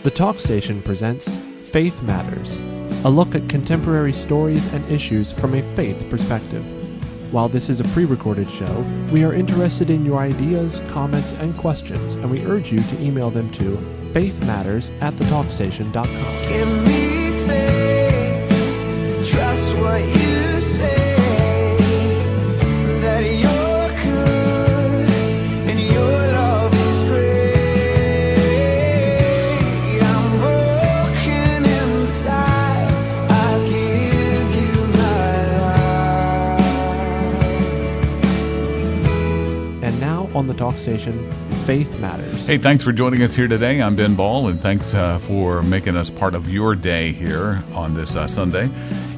The Talk Station presents Faith Matters, a look at contemporary stories and issues from a faith perspective. While this is a pre-recorded show, we are interested in your ideas, comments, and questions, and we urge you to email them to faithmatters@thetalkstation.com. Give me faith, trust what you say, that you're good and your love is great. I'm broken inside, I give you my life. And now on the Talk Station, Faith Matters. Hey, thanks for joining us here today. I'm Ben Ball, and thanks for making us part of your day here on this Sunday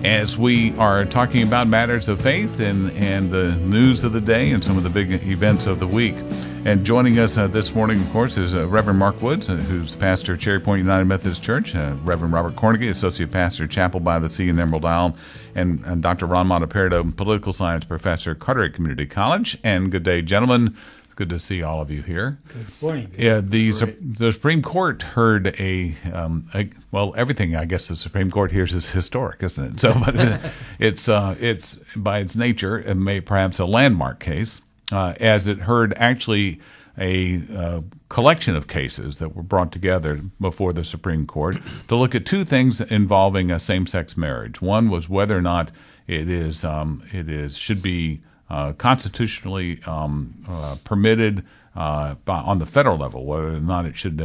as we are talking about matters of faith and the news of the day and some of the big events of the week. And joining us this morning, of course, is Reverend Mark Woods, who's pastor at Cherry Point United Methodist Church, Reverend Robert Cornegie, associate pastor, Chapel by the Sea in Emerald Isle, and Dr. Ron Monteperdo, political science professor at Carteret Community College. And good day, gentlemen. Good to see all of you here. Good morning. Yeah, the Supreme Court heard well, everything I guess the Supreme Court hears is historic, isn't it? So, but it's by its nature, it may perhaps a landmark case, as it heard actually a collection of cases that were brought together before the Supreme Court to look at two things involving a same-sex marriage. One was whether or not it should be constitutionally permitted on the federal level, whether or not it should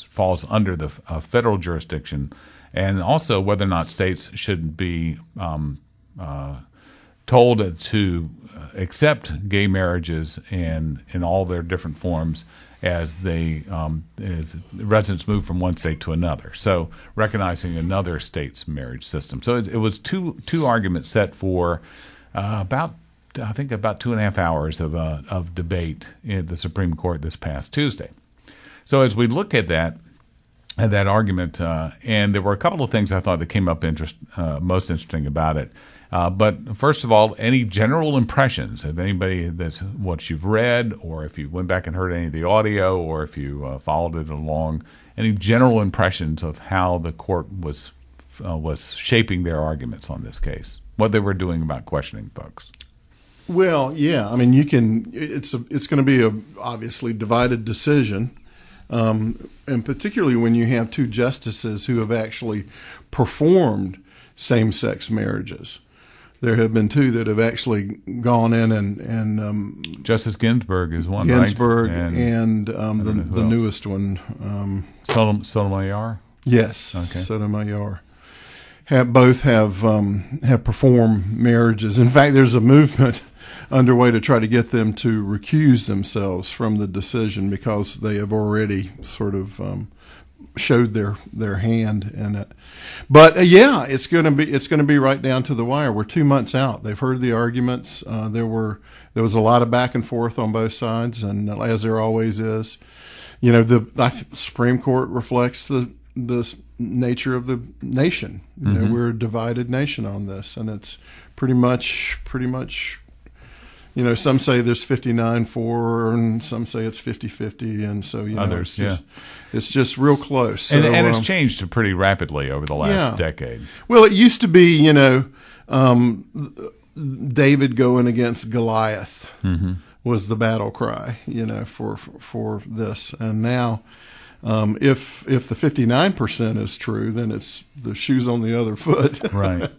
falls under the federal jurisdiction, and also whether or not states should be told to accept gay marriages in all their different forms as residents move from one state to another. So recognizing another state's marriage system. So it was two arguments set for about 2.5 hours of debate in the Supreme Court this past Tuesday. So as we look at that argument, and there were a couple of things I thought that came up most interesting about it. But first of all, any general impressions of anybody that's what you've read, or if you went back and heard any of the audio, or if you followed it along, any general impressions of how the court was shaping their arguments on this case, what they were doing about questioning folks. Well, yeah, I mean, it's going to be a obviously divided decision, and particularly when you have two justices who have actually performed same-sex marriages. There have been two that have actually gone in and Justice Ginsburg is one, Ginsburg, right? And the newest one, Sotomayor. Yes, okay. Sotomayor. Both have performed marriages. In fact, there's a movement underway to try to get them to recuse themselves from the decision because they have already sort of showed their hand in it. But yeah, it's going to be right down to the wire. We're 2 months out. They've heard the arguments. There was a lot of back and forth on both sides, and as there always is, the Supreme Court reflects the nature of the nation. We're a divided nation on this, and it's pretty much. Some say there's 59 for, and some say it's 50-50, and so others, it's just real close. So, and it's changed pretty rapidly over the last decade. Well, it used to be, David going against Goliath was the battle cry, for this, and now. If the 59% is true, then it's the shoe's on the other foot. Right.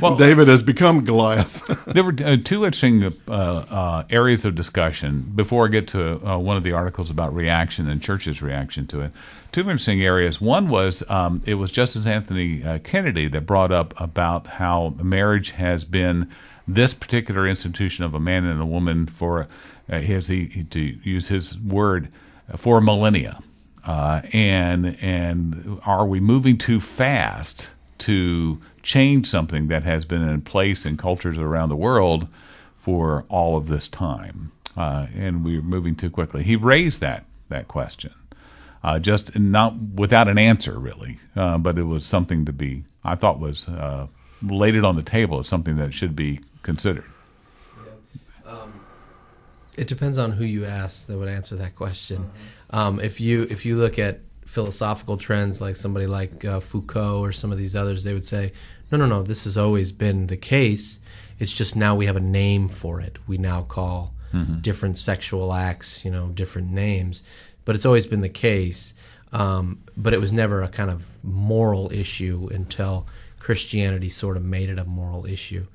Well, David has become Goliath. There were two interesting areas of discussion before I get to one of the articles about reaction and church's reaction to it. Two interesting areas. One was it was Justice Anthony Kennedy that brought up about how marriage has been this particular institution of a man and a woman for, to use his word, for millennia. And are we moving too fast to change something that has been in place in cultures around the world for all of this time? And we're moving too quickly. He raised that question, just not without an answer, really. But it was something I thought was laid it on the table as something that should be considered. It depends on who you ask that would answer that question. If you look at philosophical trends, like somebody like Foucault or some of these others, they would say, no, this has always been the case. It's just now we have a name for it. We now call different sexual acts, different names. But it's always been the case. But it was never a kind of moral issue until Christianity sort of made it a moral issue.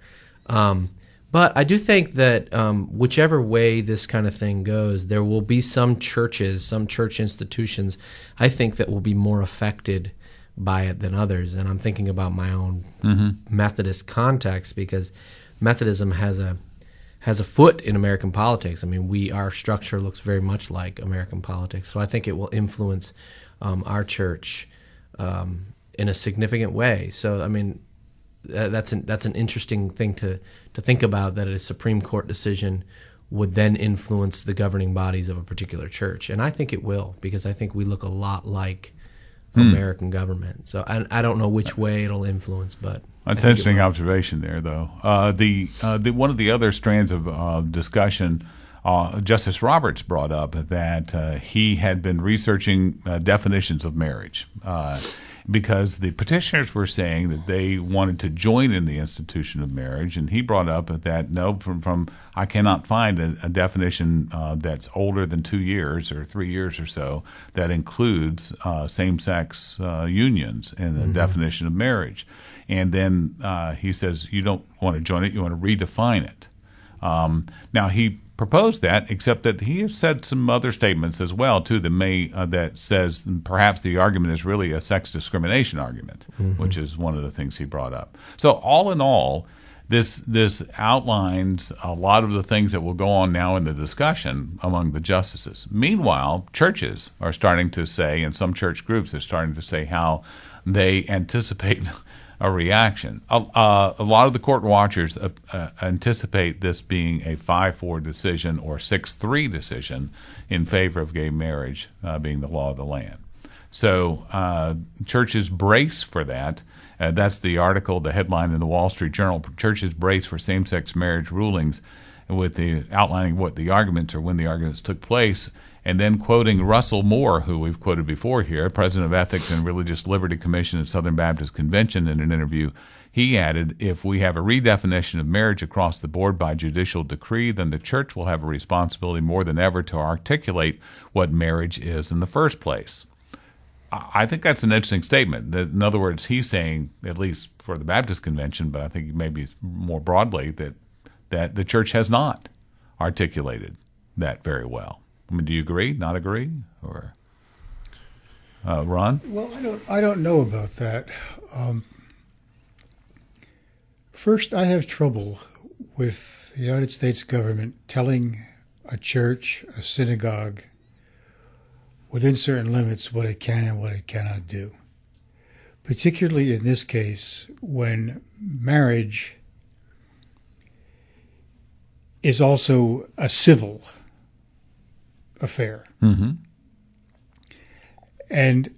But I do think that whichever way this kind of thing goes, there will be some churches, some church institutions, I think, that will be more affected by it than others. And I'm thinking about my own Methodist context, because Methodism has a foot in American politics. I mean, our structure looks very much like American politics. So I think it will influence our church in a significant way. So, I mean, that's an interesting thing to think about, that a Supreme Court decision would then influence the governing bodies of a particular church. And I think it will, because I think we look a lot like American government. So I don't know which way it'll influence, but that's an interesting observation there, though. The one of the other strands of discussion, Justice Roberts brought up that he had been researching definitions of marriage, because the petitioners were saying that they wanted to join in the institution of marriage, and he brought up that no, from I cannot find a definition that's older than 2 years or 3 years or so that includes same-sex unions in the definition of marriage. And then he says you don't want to join it, you want to redefine it. Now he proposed that, except that he has said some other statements as well too that says perhaps the argument is really a sex discrimination argument, which is one of the things he brought up. So all in all, this outlines a lot of the things that will go on now in the discussion among the justices. Meanwhile, churches are starting to say, and some church groups are starting to say, how they anticipate a reaction. A lot of the court watchers anticipate this being a 5-4 decision or 6-3 decision in favor of gay marriage being the law of the land. So churches brace for that. That's the article, the headline in the Wall Street Journal. Churches brace for same-sex marriage rulings, with the outlining what the arguments or when the arguments took place. And then quoting Russell Moore, who we've quoted before here, president of Ethics and Religious Liberty Commission at Southern Baptist Convention, in an interview, he added, if we have a redefinition of marriage across the board by judicial decree, then the church will have a responsibility more than ever to articulate what marriage is in the first place. I think that's an interesting statement. In other words, he's saying, at least for the Baptist Convention, but I think maybe more broadly, that the church has not articulated that very well. I mean, do you agree? Not agree? Or Ron? Well, I don't know about that. First, I have trouble with the United States government telling a church, a synagogue, within certain limits, what it can and what it cannot do. Particularly in this case, when marriage is also a civil affair. And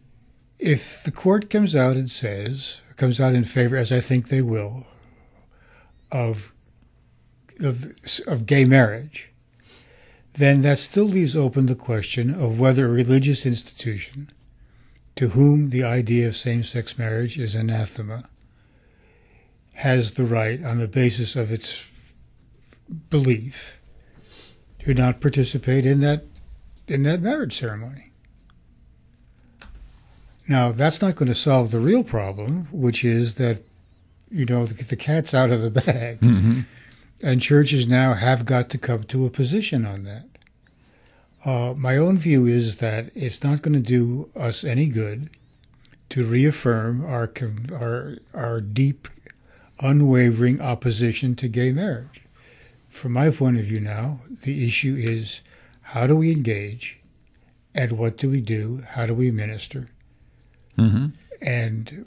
if the court comes out in favor, as I think they will, of gay marriage, then that still leaves open the question of whether a religious institution to whom the idea of same-sex marriage is anathema has the right, on the basis of its belief, to not participate in that marriage ceremony. Now, that's not going to solve the real problem, which is that, the cat's out of the bag. And churches now have got to come to a position on that. My own view is that it's not going to do us any good to reaffirm our deep, unwavering opposition to gay marriage. From my point of view now, the issue is, how do we engage, and what do we do? How do we minister? And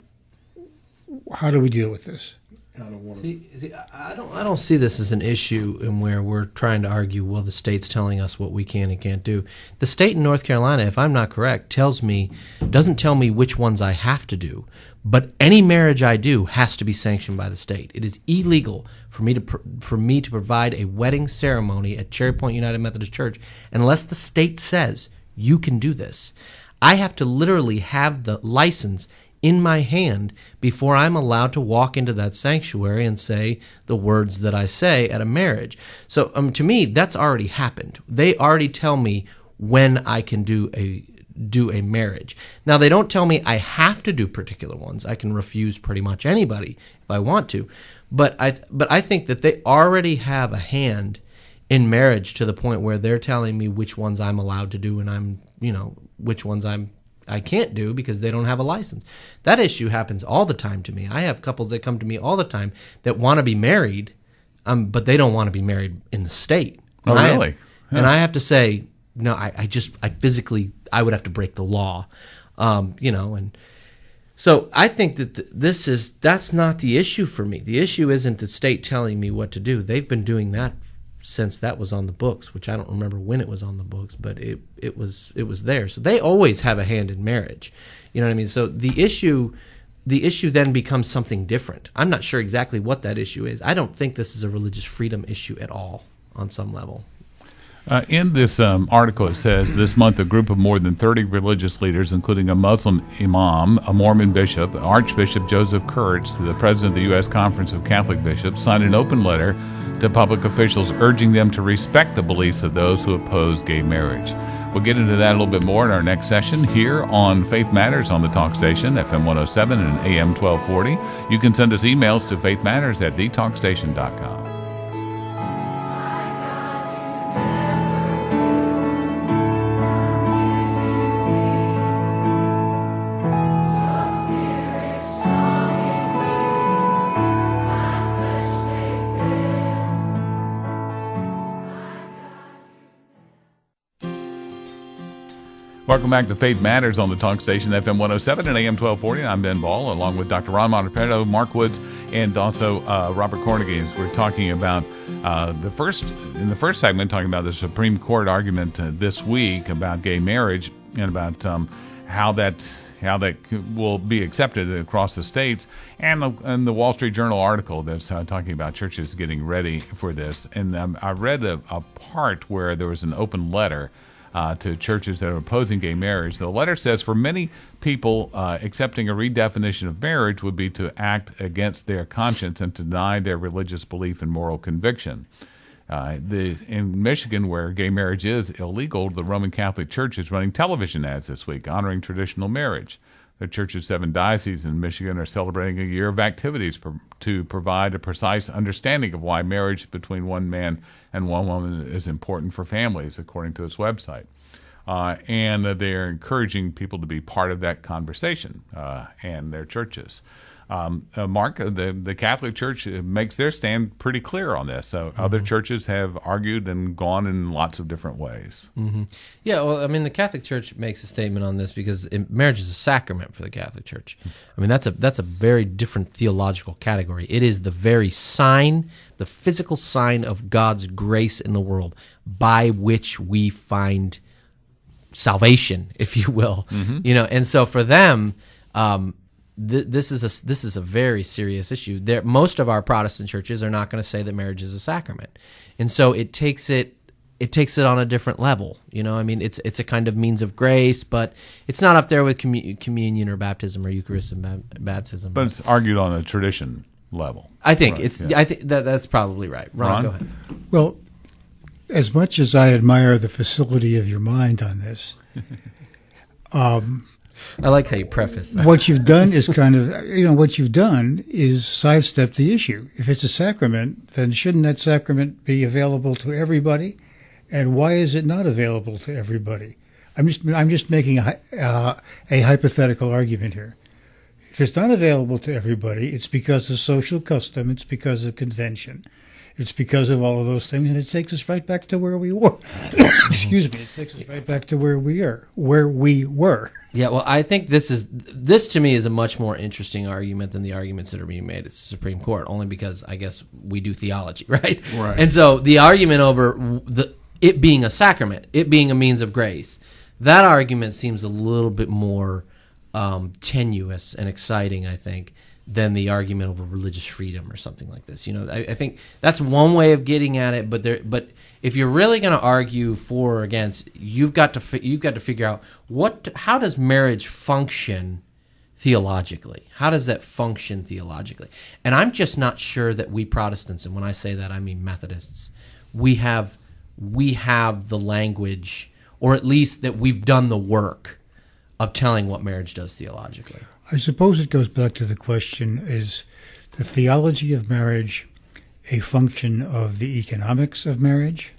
how do we deal with this? I don't see this as an issue in where we're trying to argue, well, the state's telling us what we can and can't do. The state in North Carolina, if I'm not correct, doesn't tell me which ones I have to do, but any marriage I do has to be sanctioned by the state. It is illegal for me to provide a wedding ceremony at Cherry Point United Methodist Church unless the state says you can do this. I have to literally have the license in my hand before I'm allowed to walk into that sanctuary and say the words that I say at a marriage. So to me, that's already happened. They already tell me when I can do a marriage. Now, they don't tell me I have to do particular ones. I can refuse pretty much anybody if I want to. But I think that they already have a hand in marriage to the point where they're telling me which ones I'm allowed to do and which ones I can't do because they don't have a license. That issue happens all the time to me. I have couples that come to me all the time that want to be married, but they don't want to be married in the state. Oh, really? And I have to say, no, I physically, I would have to break the law, and so I think that that's not the issue for me. The issue isn't the state telling me what to do. They've been doing that since that was on the books, which I don't remember when it was on the books, but it was there. So they always have a hand in marriage. You know what I mean? So the issue then becomes something different. I'm not sure exactly what that issue is. I don't think this is a religious freedom issue at all on some level. In this article, it says, this month a group of more than 30 religious leaders, including a Muslim imam, a Mormon bishop, Archbishop Joseph Kurtz, the president of the U.S. Conference of Catholic Bishops, signed an open letter to public officials urging them to respect the beliefs of those who oppose gay marriage. We'll get into that a little bit more in our next session here on Faith Matters on the talk station, FM 107 and AM 1240. You can send us emails to faithmatters@thetalkstation.com. Welcome back to Faith Matters on the talk station, FM 107 and AM 1240. I'm Ben Ball, along with Dr. Ron Monteperto, Mark Woods, and also Robert Cornegy. We're talking about in the first segment, talking about the Supreme Court argument this week about gay marriage and about how that will be accepted across the states, and the Wall Street Journal article that's talking about churches getting ready for this. And I read a part where there was an open letter to churches that are opposing gay marriage. The letter says, for many people, accepting a redefinition of marriage would be to act against their conscience and to deny their religious belief and moral conviction. In Michigan, where gay marriage is illegal, the Roman Catholic Church is running television ads this week honoring traditional marriage. The Church's 7 dioceses in Michigan are celebrating a year of activities to provide a precise understanding of why marriage between one man and one woman is important for families, according to its website. And they're encouraging people to be part of that conversation and their churches. Mark, the Catholic Church makes their stand pretty clear on this. So other churches have argued and gone in lots of different ways. Mm-hmm. Yeah, well, I mean, the Catholic Church makes a statement on this because marriage is a sacrament for the Catholic Church. I mean, that's a very different theological category. It is the very sign, the physical sign of God's grace in the world by which we find salvation, if you will. Mm-hmm. And so for them, this is a very serious issue. Most of our Protestant churches are not going to say that marriage is a sacrament, and so it takes it on a different level. I mean, it's a kind of means of grace, but it's not up there with communion or baptism or Eucharist and baptism. But it's argued on a tradition level. I think I think that's probably right. Ron, go ahead. Well, as much as I admire the facility of your mind on this. I like how you preface that. What you've done is sidestep the issue. If it's a sacrament, then shouldn't that sacrament be available to everybody? And why is it not available to everybody? I'm just making a hypothetical argument here. If it's not available to everybody, it's because of social custom, it's because of convention, it's because of all of those things, and it takes us right back to where we were. Excuse me. It takes us right back to where we were. Yeah, well, I think this to me is a much more interesting argument than the arguments that are being made at the Supreme Court, only because I guess we do theology, right? Right. And so the argument over it being a sacrament, it being a means of grace, that argument seems a little bit more tenuous and exciting, I think, than the argument over religious freedom or something like this. I think that's one way of getting at it. But if you're really going to argue for or against, you've got to figure out how does marriage function theologically? How does that function theologically? And I'm just not sure that we Protestants, and when I say that I mean Methodists, we have the language, or at least that we've done the work of telling what marriage does theologically. I suppose it goes back to the question, is the theology of marriage a function of the economics of marriage?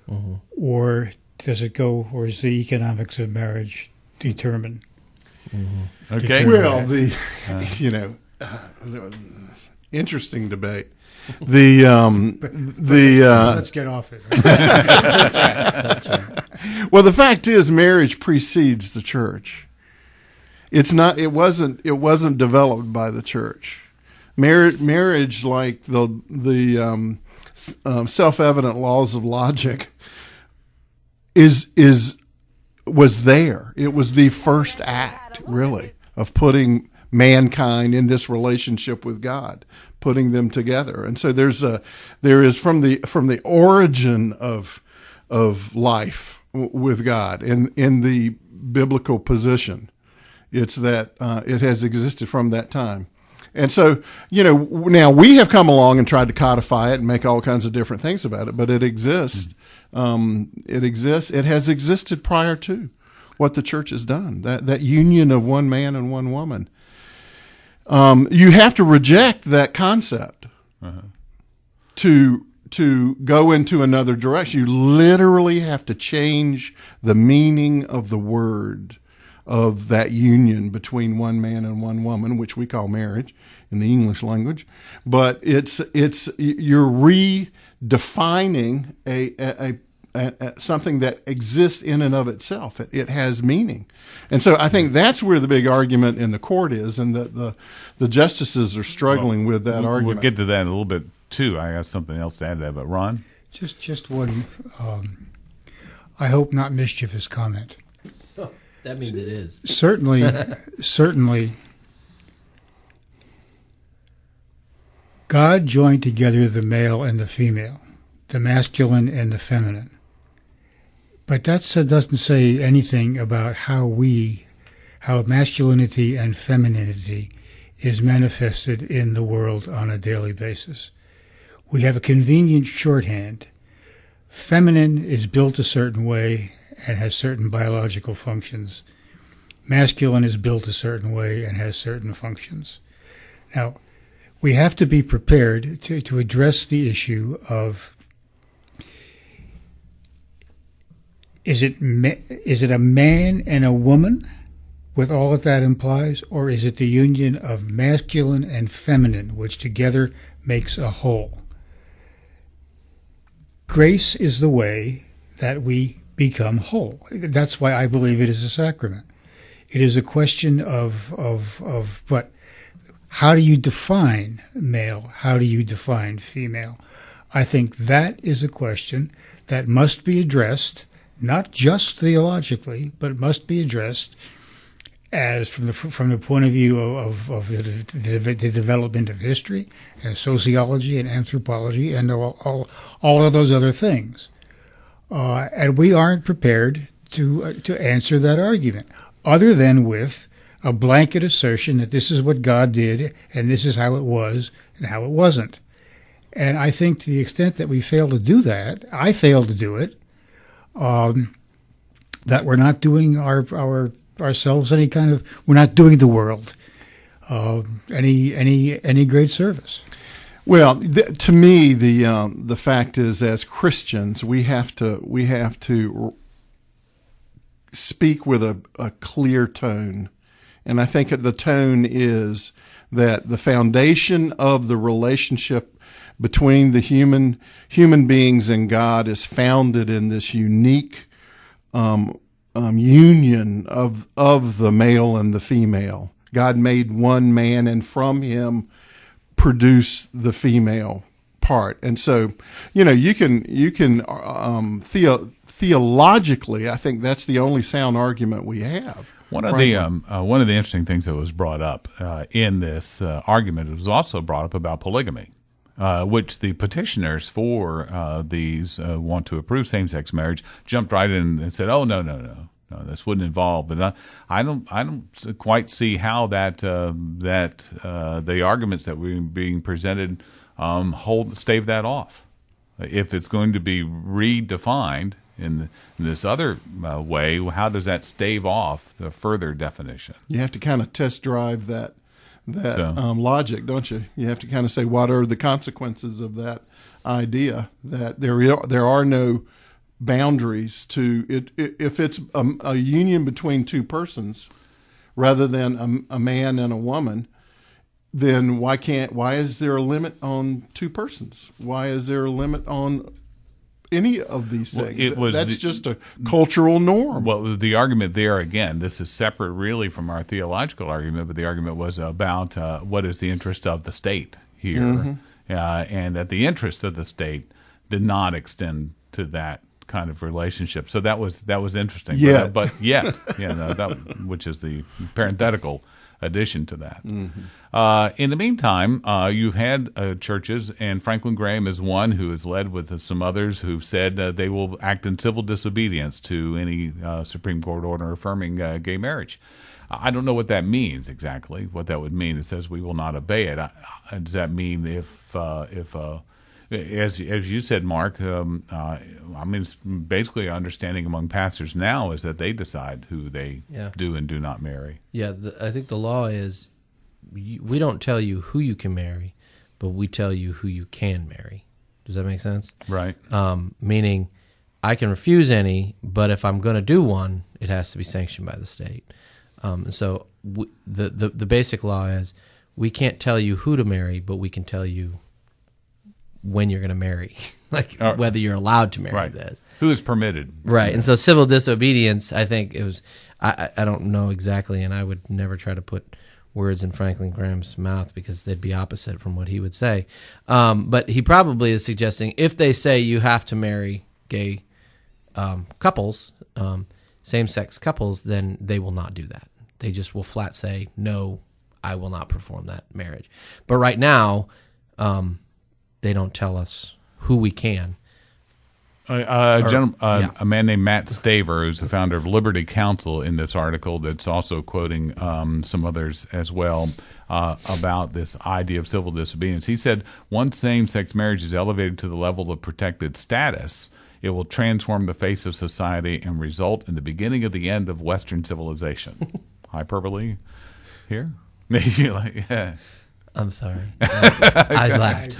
Mm-hmm. Or is the economics of marriage determine? Mm-hmm. Okay. Well, interesting debate. Let's get off it. That's right. Well, the fact is, marriage precedes the church. It wasn't developed by the church. Marriage, like the self-evident laws of logic, was there. It was the first act, really, of putting mankind in this relationship with God, putting them together. And so there is from the origin of life with God in the biblical position. It's that it has existed from that time. And so, now we have come along and tried to codify it and make all kinds of different things about it, but it exists. It exists. It has existed prior to what the church has done, that union of one man and one woman. You have to reject that concept to go into another direction. You literally have to change the meaning of the word of that union between one man and one woman, which we call marriage in the English language. But you're redefining a something that exists in and of itself. It has meaning. And so I think that's where the big argument in the court is, and that the justices are struggling with that argument. We'll get to that in a little bit too. I have something else to add to that, but Ron? Just one, I hope not mischievous comment. That means it is. Certainly, God joined together the male and the female, the masculine and the feminine. But that doesn't say anything about how masculinity and femininity is manifested in the world on a daily basis. We have a convenient shorthand. Feminine is built a certain way and has certain biological functions. Masculine is built a certain way and has certain functions. Now, we have to be prepared to address the issue of, is it a man and a woman with all that implies, or is it the union of masculine and feminine, which together makes a whole? Grace is the way that we become whole. That's why I believe it is a sacrament. It is a question of what? How do you define male? How do you define female? I think that is a question that must be addressed, not just theologically, but must be addressed as from the point of view of the development of history and sociology and anthropology and all of those other things. And we aren't prepared to answer that argument, other than with a blanket assertion that this is what God did and this is how it was and how it wasn't. And I think to the extent that we fail to do that, I fail to do it, that we're not doing ourselves we're not doing the world any great service. Well, to me, the fact is, as Christians, we have to speak with a clear tone, and I think the tone is that the foundation of the relationship between the human beings and God is founded in this unique union of the male and the female. God made one man, and from him produce the female part. And so, you can theologically, I think that's the only sound argument we have. One of the interesting things that was brought up in this argument, it was also brought up about polygamy, which the petitioners for these want to approve same-sex marriage jumped right in and said, "Oh, no, this wouldn't involve." But I don't quite see how that the arguments that were being presented stave that off. If it's going to be redefined in this other way, how does that stave off the further definition? You have to kind of test drive that logic, don't you? You have to kind of say, what are the consequences of that idea that there are no boundaries to it if it's a union between two persons rather than a man and a woman. Then why is there a limit on two persons? Why is there a limit on any of these things? That's just a cultural norm. Well, the argument there, again, this is separate really from our theological argument, but the argument was about what is the interest of the state here, and that the interest of the state did not extend to that kind of relationship. So that was interesting. Yeah. But yet, which is the parenthetical addition to that. In the meantime, you've had churches, and Franklin Graham is one who has led with some others who've said they will act in civil disobedience to any Supreme Court order affirming gay marriage. I don't know what that means exactly. What that would mean, it says we will not obey it. Does that mean if as you said, Mark, it's basically understanding among pastors now is that they decide who they do and do not marry. Yeah, I think the law is we don't tell you who you can marry, but we tell you who you can marry. Does that make sense? Right. Meaning I can refuse any, but if I'm going to do one, it has to be sanctioned by the state. So the basic law is we can't tell you who to marry, but we can tell you when you're going to marry, whether you're allowed to marry this. Who is permitted. Right. And so civil disobedience, I think it was, I don't know exactly, and I would never try to put words in Franklin Graham's mouth because they'd be opposite from what he would say. But he probably is suggesting if they say you have to marry gay couples, same-sex couples, then they will not do that. They just will flat say, no, I will not perform that marriage. But right now, they don't tell us who we can. A man named Matt Staver, who's the founder of Liberty Counsel, in this article that's also quoting some others as well about this idea of civil disobedience. He said, once same-sex marriage is elevated to the level of protected status, it will transform the face of society and result in the beginning of the end of Western civilization. Hyperbole here? I'm sorry. I laughed.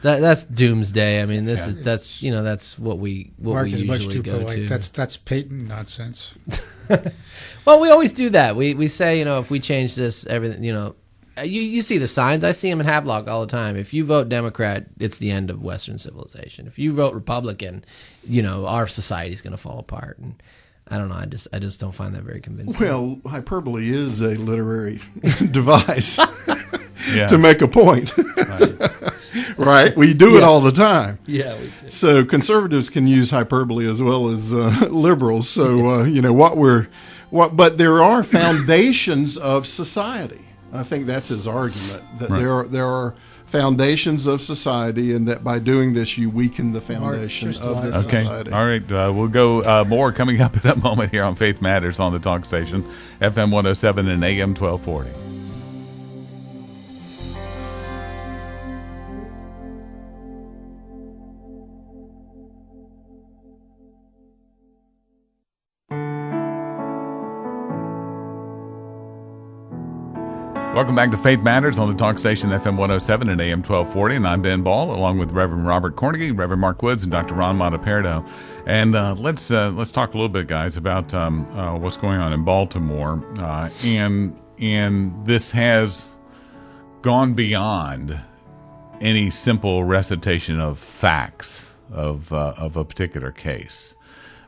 That's doomsday. I mean, that's what we Mark we is usually much too go polite. to. That's patent nonsense. Well, we always do that. We say, if we change this, everything, you see the signs. I see them in Havelock all the time. If you vote Democrat, it's the end of Western civilization. If you vote Republican, our society's going to fall apart. And I don't know. I just don't find that very convincing. Well, hyperbole is a literary device to make a point. Right? We do it all the time. Yeah, we do. So conservatives can use hyperbole as well as liberals. So but there are foundations of society. I think that's his argument, that there are foundations of society, and that by doing this you weaken the foundation of the society. All right, we'll go more coming up in a moment here on Faith Matters on the talk station, FM 107 and AM 1240. Welcome back to Faith Matters on the talk station FM 107 and AM 1240, and I'm Ben Ball, along with Reverend Robert Cornegy, Reverend Mark Woods, and Dr. Ron Monteperdo. And let's talk a little bit, guys, about what's going on in Baltimore. And this has gone beyond any simple recitation of facts of a particular case,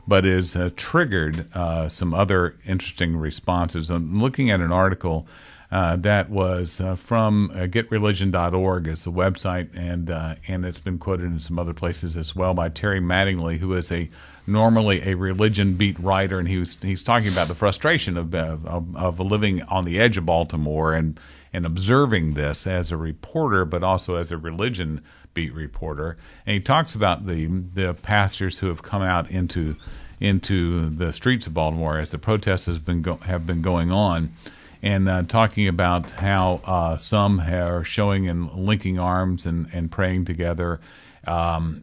but has triggered some other interesting responses. I'm looking at an article That was from getreligion.org is the website, and it's been quoted in some other places as well by Terry Mattingly, who is normally a religion beat writer, and he's talking about the frustration of living on the edge of Baltimore and observing this as a reporter, but also as a religion beat reporter. And he talks about the pastors who have come out into the streets of Baltimore as the protests have been going on. And talking about how some are showing and linking arms and praying together. The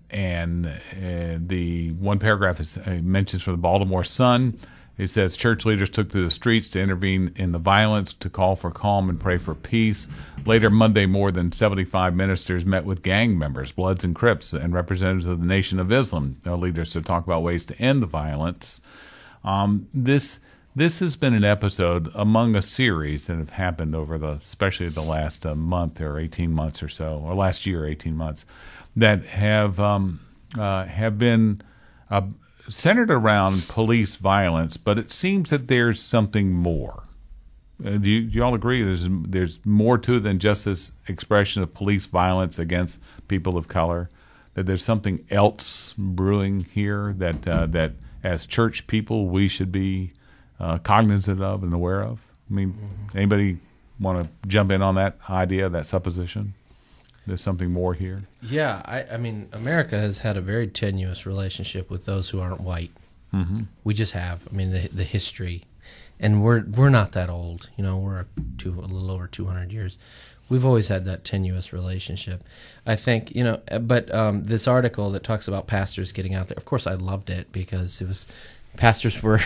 one paragraph mentions from the Baltimore Sun. It says church leaders took to the streets to intervene in the violence, to call for calm and pray for peace. Later Monday, more than 75 ministers met with gang members, Bloods and Crips, and representatives of the Nation of Islam leaders to talk about ways to end the violence. This has been an episode among a series that have happened over especially the last month or 18 months or so, or last year, 18 months, that have been centered around police violence, but it seems that there's something more. Do you all agree there's more to it than just this expression of police violence against people of color? That there's something else brewing here that as church people we should be cognizant of and aware of? I mean, anybody want to jump in on that idea, that supposition? There's something more here? Yeah, I mean, America has had a very tenuous relationship with those who aren't white. Mm-hmm. We just have. I mean, the history, and we're not that old. You know, we're a little over 200 years. We've always had that tenuous relationship. I think, you know, but this article that talks about pastors getting out there, of course I loved it because pastors were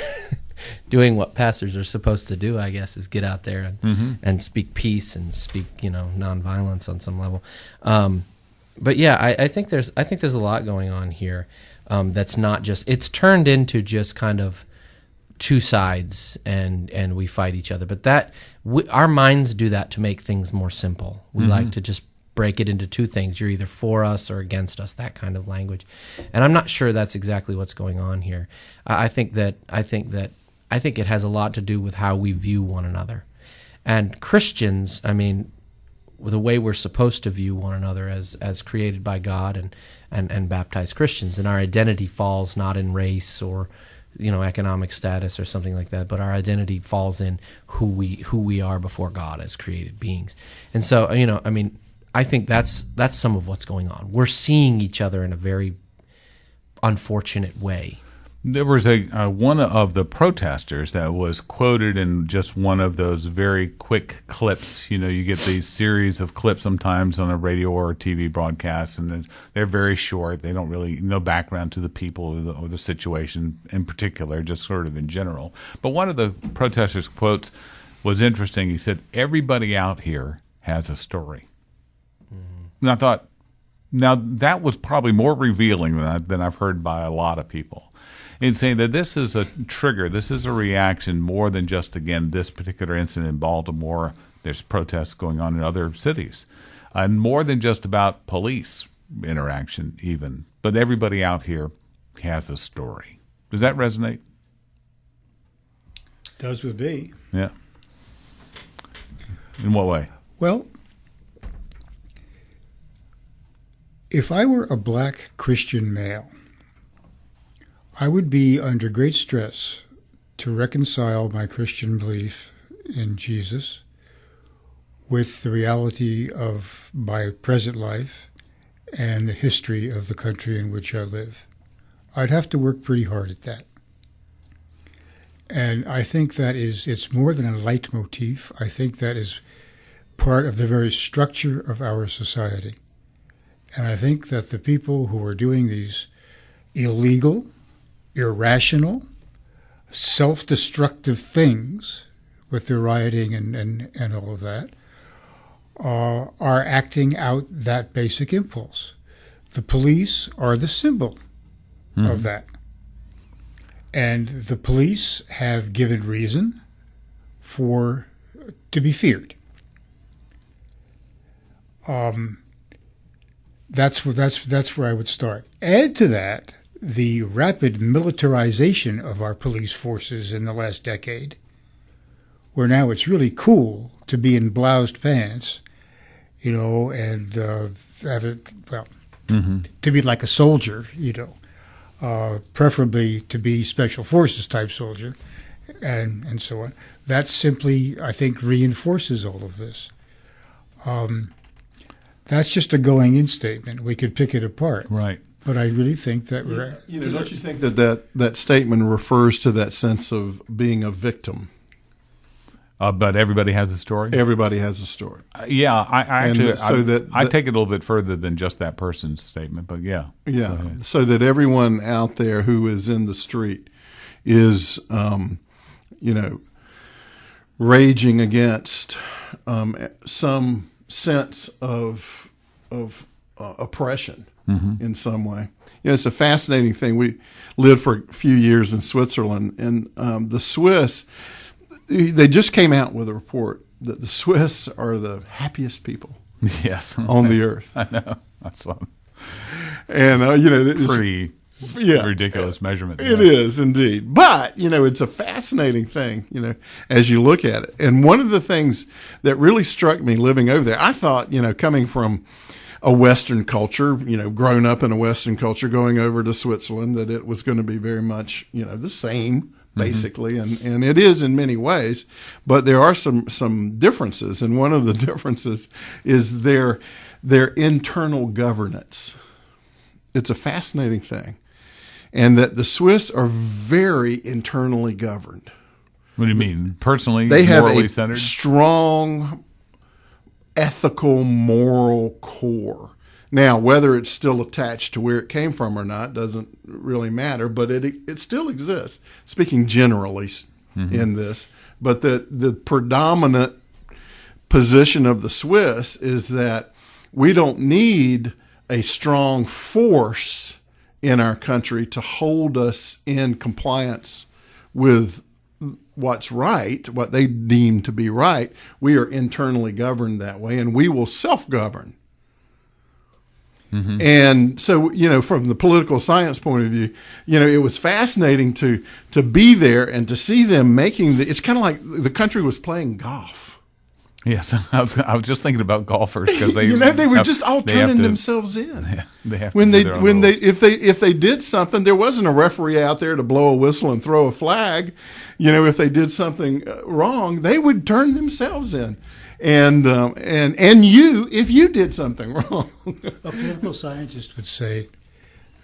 doing what pastors are supposed to do, I guess, is get out there and speak peace and speak, you know, nonviolence on some level. But yeah, I think there's a lot going on here that's not just, it's turned into just kind of two sides and we fight each other. But our minds do that to make things more simple. We like to just break it into two things. You're either for us or against us, that kind of language. And I'm not sure that's exactly what's going on here. I think it has a lot to do with how we view one another. And Christians, I mean, the way we're supposed to view one another as created by God and baptized Christians, and our identity falls not in race or, you know, economic status or something like that, but our identity falls in who we are before God as created beings. And so, you know, I mean, I think that's some of what's going on. We're seeing each other in a very unfortunate way. There was one of the protesters that was quoted in just one of those very quick clips. You know, you get these series of clips sometimes on a radio or TV broadcast, and they're very short. They don't really no background to the people or the situation in particular, just sort of in general. But one of the protesters' quotes was interesting. He said, "Everybody out here has a story." And I thought, now that was probably more revealing than I've heard by a lot of people. In saying that this is a trigger, this is a reaction more than just, again, this particular incident in Baltimore. There's protests going on in other cities. And more than just about police interaction even. But everybody out here has a story. Does that resonate? Does with me. Yeah. In what way? Well, if I were a black Christian male, I would be under great stress to reconcile my Christian belief in Jesus with the reality of my present life and the history of the country in which I live. I'd have to work pretty hard at that. And I think it's more than a leitmotif. I think that is part of the very structure of our society. And I think that the people who are doing these illegal, irrational, self-destructive things with their rioting and all of that are acting out that basic impulse. The police are the symbol of that. And the police have given reason to be feared. That's where I would start. Add to that the rapid militarization of our police forces in the last decade, where now it's really cool to be in bloused pants, and have it, to be like a soldier, preferably to be special forces type soldier, and so on. That simply, I think, reinforces all of this. That's just a going-in statement. We could pick it apart. Right. But I really think that don't you think that statement refers to that sense of being a victim? But everybody has a story? Everybody has a story. Yeah, I take it a little bit further than just that person's statement, but yeah. Yeah, so that everyone out there who is in the street is, raging against some sense of oppression in some way. It's a fascinating thing. We lived for a few years in Switzerland, and the Swiss, they just came out with a report that the Swiss are the happiest people on the earth. I know. That's fun. And, it's pretty ridiculous measurement. It is indeed. But, it's a fascinating thing, as you look at it. And one of the things that really struck me living over there, I thought, coming from a Western culture, grown up in a Western culture, going over to Switzerland, that it was going to be very much, the same, basically. And it is in many ways. But there are some differences. And one of the differences is their internal governance. It's a fascinating thing. And that the Swiss are very internally governed. What do you mean? Personally, they have morally a centered? Strong ethical, moral core. Now, whether it's still attached to where it came from or not doesn't really matter, but it still exists, speaking generally in this. But the predominant position of the Swiss is that we don't need a strong force in our country to hold us in compliance with what's right, what they deem to be right. We are internally governed that way, and we will self-govern. And so, from the political science point of view, it was fascinating to be there and to see them making it's kind of like the country was playing golf. Yes, I was just thinking about golfers because they they were just all turning themselves in. Yeah, they have when to if they did something, there wasn't a referee out there to blow a whistle and throw a flag. If they did something wrong, they would turn themselves in, and you if you did something wrong. A political scientist would say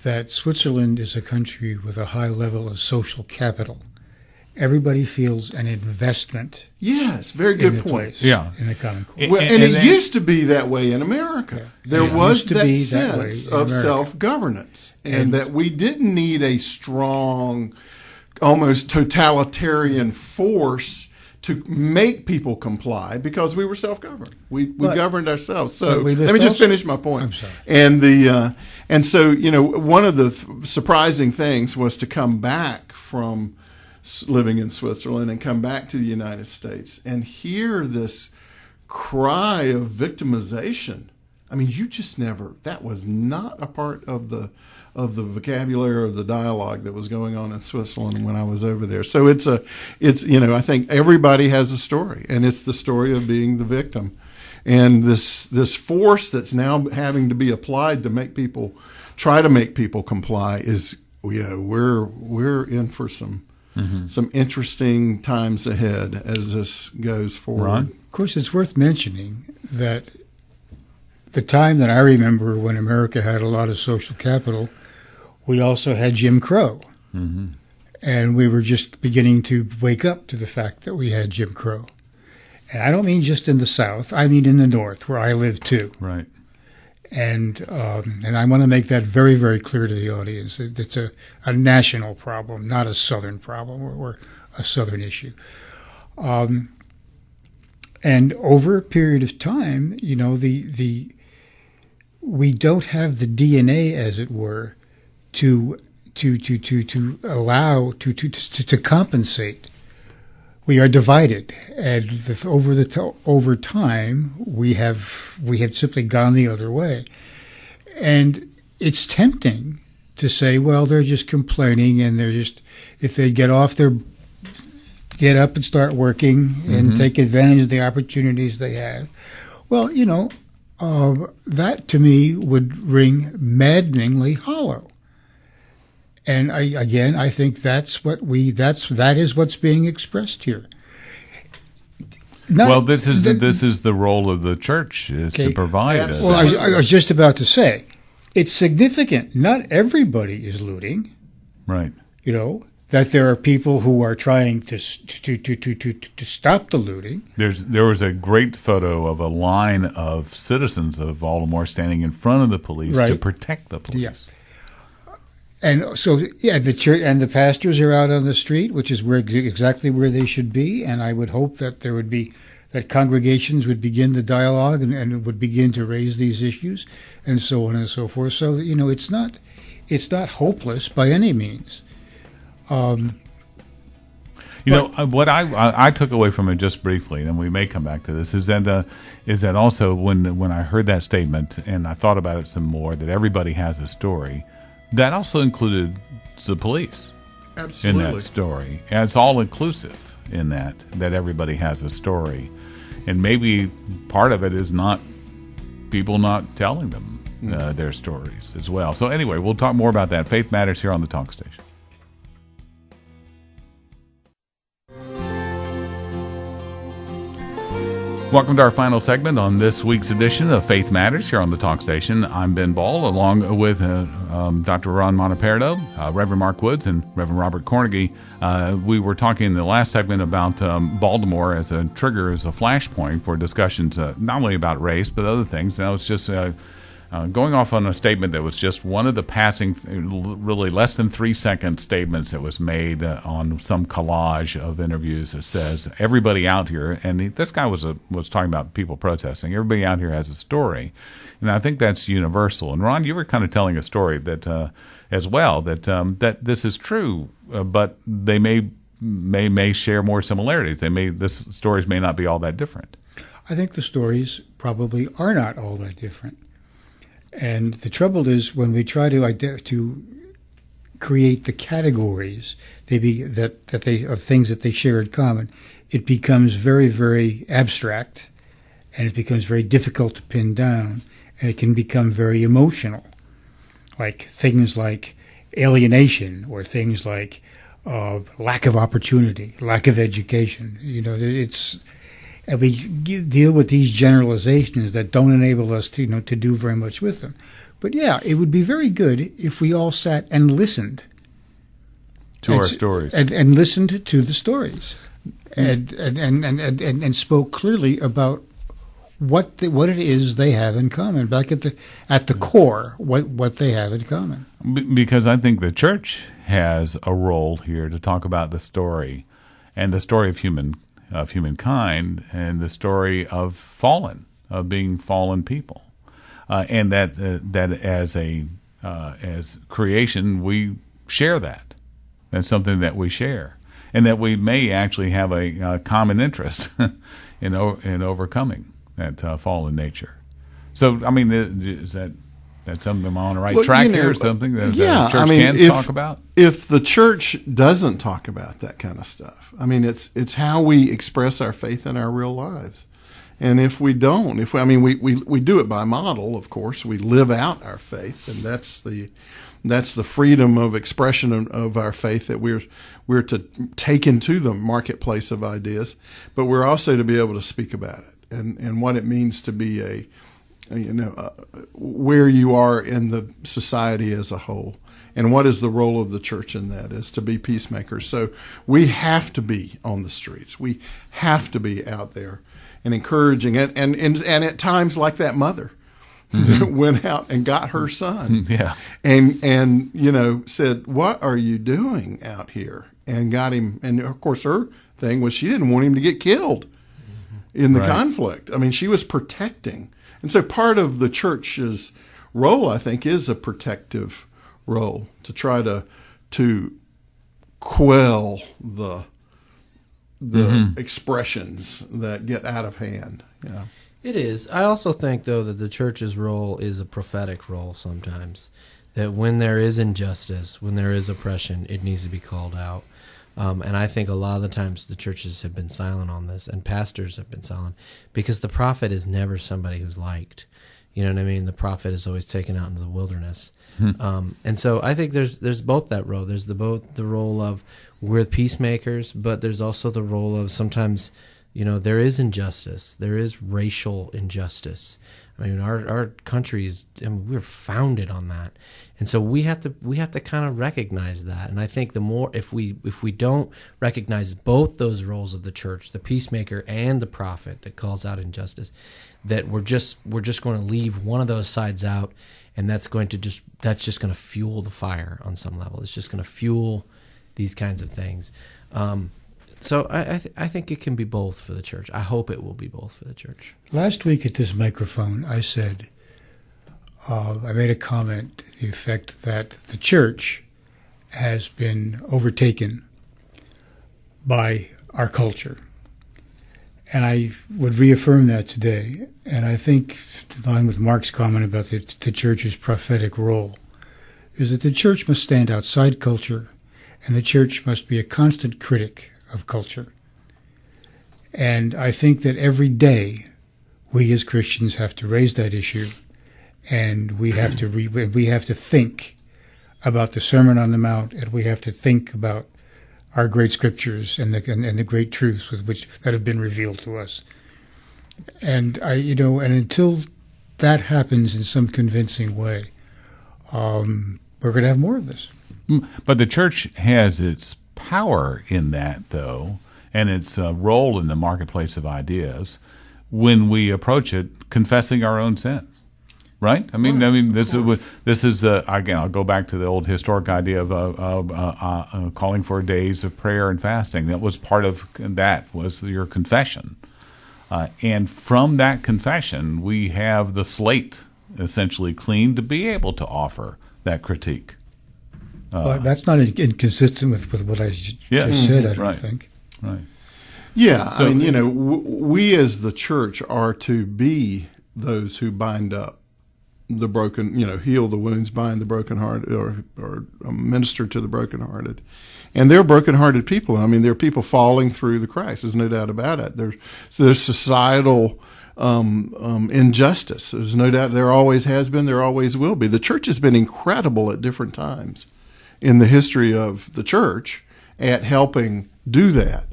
that Switzerland is a country with a high level of social capital. Everybody feels an investment. Yes, very good point. In the common core. Well, and it used to be that way in America. There was that sense of self-governance, and that we didn't need a strong, almost totalitarian force to make people comply because we were self-governed. We governed ourselves. So let me just finish my point. I'm sorry. And so one of the surprising things was to come back from living in Switzerland and come back to the United States and hear this cry of victimization. I mean, that was not a part of the vocabulary of the dialogue that was going on in Switzerland when I was over there. So it's I think everybody has a story, and it's the story of being the victim. And this force that's now having to be applied to try to make people comply is, we're in for some interesting times ahead as this goes forward. Ron? Of course, it's worth mentioning that the time that I remember when America had a lot of social capital, we also had Jim Crow. And we were just beginning to wake up to the fact that we had Jim Crow. And I don't mean just in the South. I mean in the North, where I live too. Right. And I want to make that very, very clear to the audience. It's a national problem, not a Southern problem or a Southern issue. And over a period of time, we don't have the DNA, as it were, to allow to compensate. We are divided, and over time we have simply gone the other way. And it's tempting to say, well, they're just complaining, and if they get off their get up and start working and take advantage of the opportunities they have. Well, that to me would ring maddeningly hollow. And I think that is what's being expressed here. This is the role of the church, is to provide. Well, I was just about to say, it's significant. Not everybody is looting. Right. That there are people who are trying to stop the looting. There was a great photo of a line of citizens of Baltimore standing in front of the police to protect the police. Yes. And so, the church and the pastors are out on the street, which is exactly where they should be. And I would hope that that congregations would begin the dialogue and would begin to raise these issues, and so on and so forth. So it's not hopeless by any means. What I took away from it just briefly, and we may come back to this, is that also when I heard that statement and I thought about it some more, that everybody has a story. That also included the police. Absolutely. In that story. And it's all inclusive in that everybody has a story. And maybe part of it is not people not telling them their stories as well. So anyway, we'll talk more about that. Faith Matters here on the Talk Station. Welcome to our final segment on this week's edition of Faith Matters here on the Talk Station. I'm Ben Ball, along with Dr. Ron Monteperdo, Reverend Mark Woods, and Reverend Robert Cornegie. We were talking in the last segment about Baltimore as a trigger, as a flashpoint for discussions not only about race, but other things. It's just going off on a statement that was just one of the passing, really less than 3-second statements that was made on some collage of interviews that says everybody out here, and this guy was talking about people protesting. Everybody out here has a story, and I think that's universal. And Ron, you were kind of telling a story that as well that this is true, but they may share more similarities. This stories may not be all that different. I think the stories probably are not all that different. And the trouble is when we try to create the categories of things that they share in common, it becomes very, very abstract, and it becomes very difficult to pin down, and it can become very emotional, like things like alienation or things like lack of opportunity, lack of education. And we deal with these generalizations that don't enable us to do very much with them. But yeah, it would be very good if we all sat and listened to our stories and listened to the stories and spoke clearly about what it is they have in common. Back at the core, what they have in common. Because I think the church has a role here to talk about the story, and the story of humankind, and the story of being fallen people, and that as creation we share that. That's something that we share, and that we may actually have a common interest in overcoming that fallen nature. So, I mean, is that something I'm on the right track here, or something that the church can talk about? If the church doesn't talk about that kind of stuff, I mean, it's how we express our faith in our real lives. And if we don't, we do it by model, of course. We live out our faith, and that's the freedom of expression of our faith that we're to take into the marketplace of ideas, but we're also to be able to speak about it and what it means to be where you are in the society as a whole, and what is the role of the church in that is to be peacemakers. So we have to be on the streets. We have to be out there and encouraging it, and at times like that mother that went out and got her son, and said, "What are you doing out here?" and got him. And of course, her thing was she didn't want him to get killed in the conflict. I mean, she was protecting. And so part of the church's role, I think, is a protective role to try to quell the expressions that get out of hand. Yeah. It is. I also think, though, that the church's role is a prophetic role sometimes. That when there is injustice, when there is oppression, it needs to be called out. And I think a lot of the times the churches have been silent on this, and pastors have been silent, because the prophet is never somebody who's liked. You know what I mean? The prophet is always taken out into the wilderness. And so I think there's both that role. There's both the role of we're peacemakers, but there's also the role of sometimes, there is injustice. There is racial injustice. I mean, our country is, we're founded on that. And so we have to kind of recognize that. And I think the more, if we don't recognize both those roles of the church, the peacemaker and the prophet that calls out injustice, that we're just going to leave one of those sides out, and that's just going to fuel the fire on some level. It's just going to fuel these kinds of things. So I think it can be both for the church. I hope it will be both for the church. Last week at this microphone, I said, I made a comment to the effect that the church has been overtaken by our culture. And I would reaffirm that today. And I think, in line with Mark's comment about the church's prophetic role, is that the church must stand outside culture, and the church must be a constant critic of culture. And I think that every day we as Christians have to raise that issue, and we have to think about the Sermon on the Mount, and we have to think about our great scriptures and the great truths that have been revealed to us. And and until that happens in some convincing way, we're going to have more of this. But the church has its power in that, though, and its role in the marketplace of ideas when we approach it confessing our own sins. Right? This is again. I'll go back to the old historic idea of calling for days of prayer and fasting. That was part of that, was your confession, and from that confession, we have the slate essentially clean to be able to offer that critique. Well, that's not inconsistent with what I just said. I don't think. Right. Yeah, so, we as the church are to be those who bind up the broken, heal the wounds, bind the brokenhearted, or minister to the brokenhearted. And they're brokenhearted people. I mean, they're people falling through the cracks. There's no doubt about it. There's societal injustice. There's no doubt. There always has been. There always will be. The church has been incredible at different times in the history of the church at helping do that.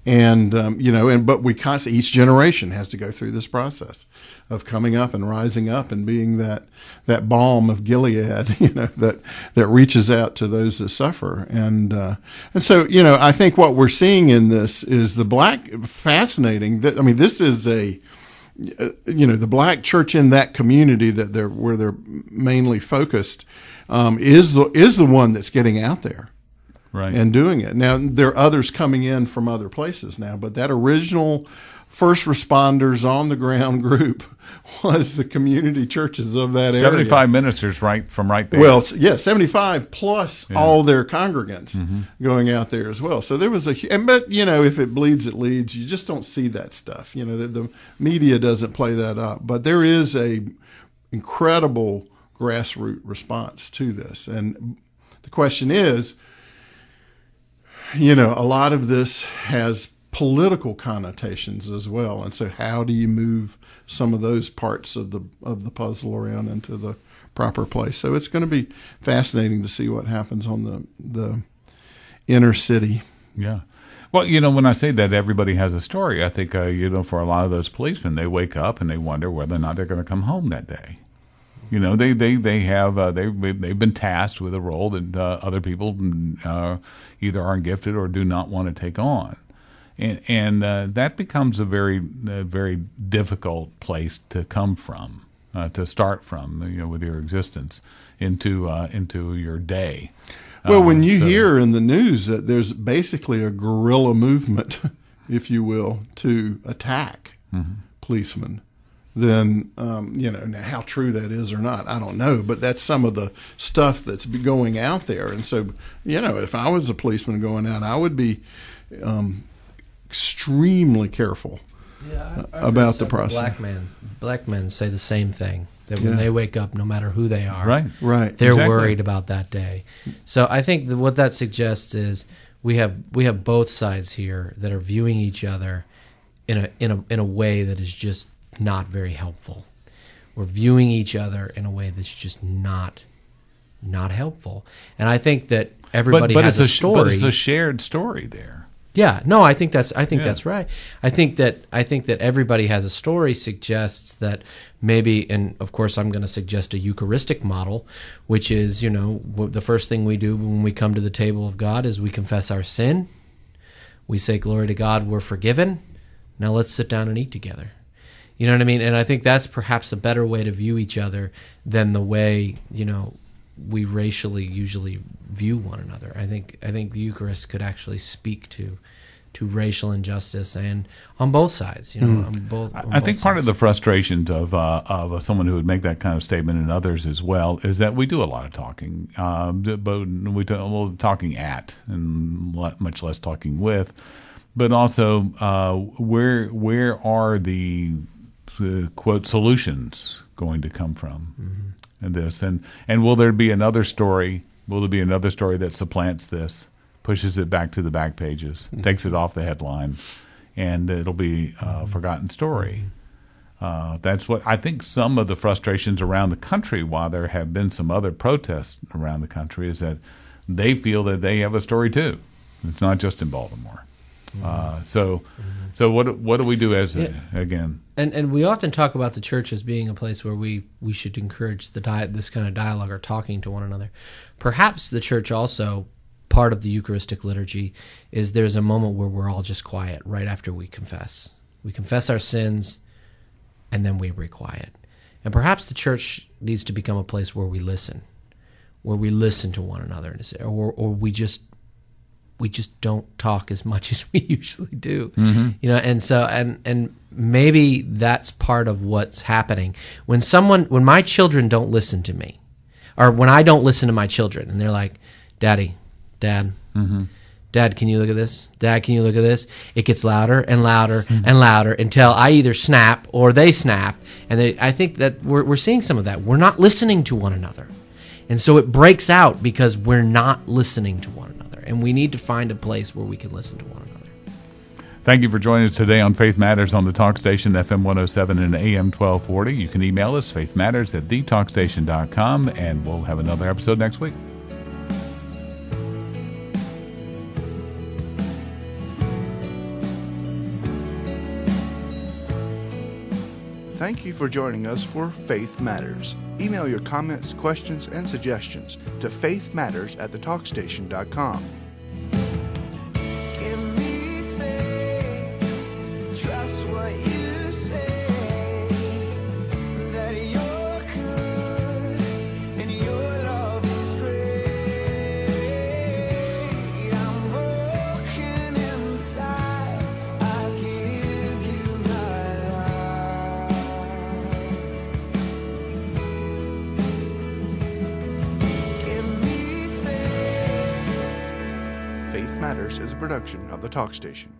And, but we constantly, each generation has to go through this process of coming up and rising up and being that balm of Gilead, that reaches out to those that suffer. And so, I think what we're seeing in this is fascinating. This is the black church in that community where they're mainly focused, is the one that's getting out there. Right. And doing it. Now, there are others coming in from other places now, but that original first responders on the ground group was the community churches of that area. 75 ministers right there. Well, 75 plus all their congregants going out there as well. So there was but if it bleeds, it leads. You just don't see that stuff. The media doesn't play that up. But there is a incredible grassroots response to this. And the question is, a lot of this has political connotations as well, and so how do you move some of those parts of the puzzle around into the proper place? So it's going to be fascinating to see what happens on the inner city. Yeah. Well, when I say that everybody has a story, I think for a lot of those policemen, they wake up and they wonder whether or not they're going to come home that day. They've been tasked with a role that other people either aren't gifted or do not want to take on, and that becomes a very very difficult place to come from, to start from, with your existence into your day. Well, when you hear in the news that there's basically a guerrilla movement, if you will, to attack policemen. Then, now how true that is or not, I don't know. But that's some of the stuff that's going out there. And so, if I was a policeman going out, I would be extremely careful about the process. Black men say the same thing, that when they wake up, no matter who they are, right, they're worried about that day. So I think what that suggests is we have both sides here that are viewing each other in a way that is just not very helpful. We're viewing each other in a way that's just not helpful. And I think that everybody has a story. But it's a shared story there. Yeah, no, I think that's right. I think that everybody has a story suggests that maybe, and of course I'm going to suggest a Eucharistic model, which is, the first thing we do when we come to the table of God is we confess our sin. We say, glory to God, we're forgiven. Now let's sit down and eat together. You know what I mean? And I think that's perhaps a better way to view each other than the way, we racially usually view one another. I think the Eucharist could actually speak to racial injustice, and on both sides. I think part of the frustrations of someone who would make that kind of statement, and others as well, is that we do a lot of talking, but we do a little talking at, and much less talking with. But also, where are the quote solutions going to come from? Mm-hmm. And this, and will there be another story? Will there be another story that supplants this, pushes it back to the back pages, takes it off the headline, and it'll be a forgotten story? That's what I think. Some of the frustrations around the country, while there have been some other protests around the country, is that they feel that they have a story too. It's not just in Baltimore. So what do we do again? And we often talk about the church as being a place where we should encourage this kind of dialogue or talking to one another. Perhaps the church also, part of the Eucharistic liturgy, is there's a moment where we're all just quiet right after we confess. We confess our sins, and then we be quiet. And perhaps the church needs to become a place where we listen to one another, or we just don't talk as much as we usually do. Mm-hmm. And so and maybe that's part of what's happening when my children don't listen to me, or when I don't listen to my children, and they're like, Dad, mm-hmm. Dad, can you look at this? Dad, can you look at this? It gets louder and louder mm-hmm. and louder until I either snap or they snap. And I think that we're seeing some of that. We're not listening to one another. And so it breaks out because we're not listening to one another. And we need to find a place where we can listen to one another. Thank you for joining us today on Faith Matters on the Talk Station, FM 107 and AM 1240. You can email us, faithmatters@thetalkstation.com, and we'll have another episode next week. Thank you for joining us for Faith Matters. Email your comments, questions, and suggestions to faithmatters@thetalkstation.com. Give me faith, trust what you say, that you're good and your love is great. I'm broken inside, I give you my life. Give me faith. Faith Matters is a production of the Talk Station.